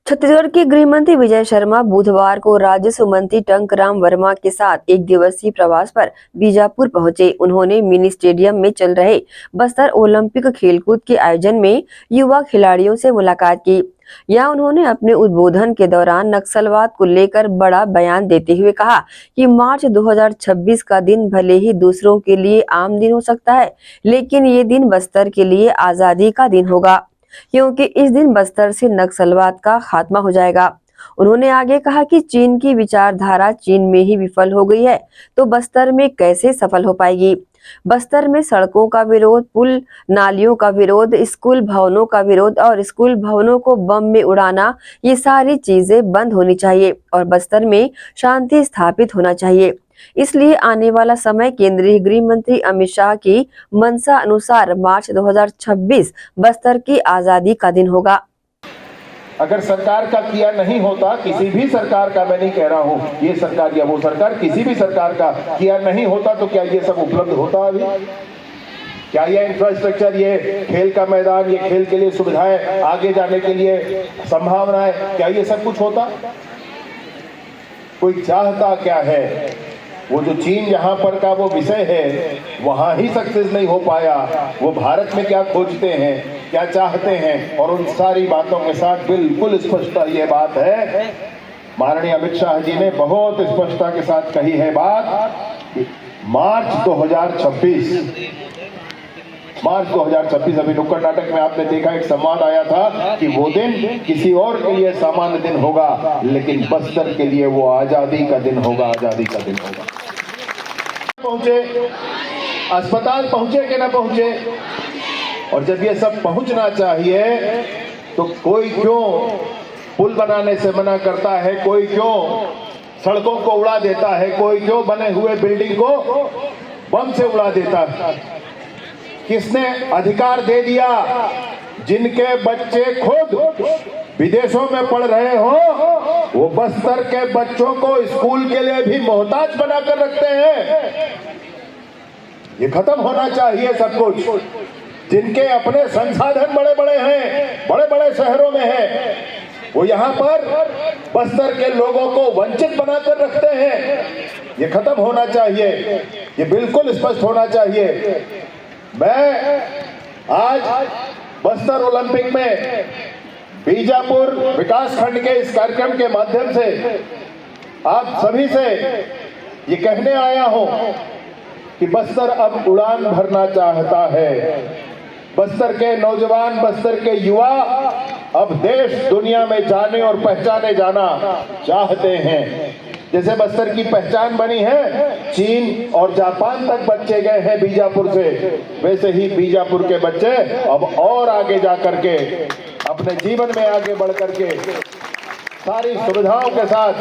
छत्तीसगढ़ के गृह मंत्री विजय शर्मा बुधवार को राजस्व मंत्री टंकराम वर्मा के साथ एक दिवसीय प्रवास पर बीजापुर पहुंचे। उन्होंने मिनी स्टेडियम में चल रहे बस्तर ओलंपिक खेलकूद के आयोजन में युवा खिलाड़ियों से मुलाकात की। यहाँ उन्होंने अपने उद्बोधन के दौरान नक्सलवाद को लेकर बड़ा बयान देते हुए कहा कि मार्च 2026 का दिन भले ही दूसरों के लिए आम दिन हो सकता है, लेकिन ये दिन बस्तर के लिए आजादी का दिन होगा, क्योंकि इस दिन बस्तर से नक्सलवाद का खात्मा हो जाएगा। उन्होंने आगे कहा कि चीन की विचारधारा चीन में ही विफल हो गई है, तो बस्तर में कैसे सफल हो पाएगी। बस्तर में सड़कों का विरोध, पुल नालियों का विरोध, स्कूल भवनों का विरोध और स्कूल भवनों को बम में उड़ाना, ये सारी चीजें बंद होनी चाहिए और बस्तर में शांति स्थापित होना चाहिए। इसलिए आने वाला समय केंद्रीय गृह मंत्री अमित शाह की मंशा अनुसार मार्च 2026 बस्तर की आजादी का दिन होगा। अगर सरकार का किया नहीं होता, किसी भी सरकार का, मैं नहीं कह रहा हूँ ये सरकार या वो सरकार, किसी भी सरकार का किया नहीं होता तो क्या ये सब उपलब्ध होता अभी? क्या ये इंफ्रास्ट्रक्चर, ये खेल का मैदान, ये खेल के लिए सुविधाएं, आगे जाने के लिए संभावनाएं, क्या ये सब कुछ होता? कोई चाहता क्या है? वो जो चीन यहाँ पर का वो विषय है, वहाँ ही सक्सेस नहीं हो पाया। वो भारत में क्या खोजते हैं, क्या चाहते हैं, और उन सारी बातों के साथ बिल्कुल स्पष्टता ये बात है, माननीय अमित शाह जी ने बहुत स्पष्टता के साथ कही है बात, मार्च 2026 अभी नुक्कड़ नाटक में आपने देखा, एक संवाद आया था कि वो दिन किसी और के लिए सामान्य दिन होगा, लेकिन बस्तर के लिए वो आजादी का दिन होगा, आजादी का दिन होगा। पहुंचे, अस्पताल पहुंचे कि ना पहुंचे, और जब ये सब पहुंचना चाहिए तो कोई क्यों पुल बनाने से मना करता है, कोई क्यों सड़कों को उड़ा देता है, कोई क्यों बने हुए बिल्डिंग को बम से उड़ा देता है? किसने अधिकार दे दिया? जिनके बच्चे खुद विदेशों में पढ़ रहे हो, वो बस्तर के बच्चों को स्कूल के लिए भी मोहताज बनाकर रखते हैं। ये खत्म होना चाहिए सब कुछ। जिनके अपने संसाधन बड़े बड़े हैं, बड़े बड़े शहरों में हैं, वो यहाँ पर बस्तर के लोगों को वंचित बनाकर रखते हैं। ये खत्म होना चाहिए, ये बिल्कुल स्पष्ट होना चाहिए। मैं आज बस्तर ओलंपिक में बीजापुर विकास खंड के इस कार्यक्रम के माध्यम से आप सभी से ये कहने आया हूं कि बस्तर अब उड़ान भरना चाहता है। बस्तर के नौजवान, बस्तर के युवा अब देश दुनिया में जाने और पहचाने जाना चाहते हैं। जैसे बस्तर की पहचान बनी है, चीन और जापान तक बच्चे गए हैं बीजापुर से, वैसे ही बीजापुर के बच्चे अब और आगे जा करके अपने जीवन में आगे बढ़ करके सारी सुविधाओं के साथ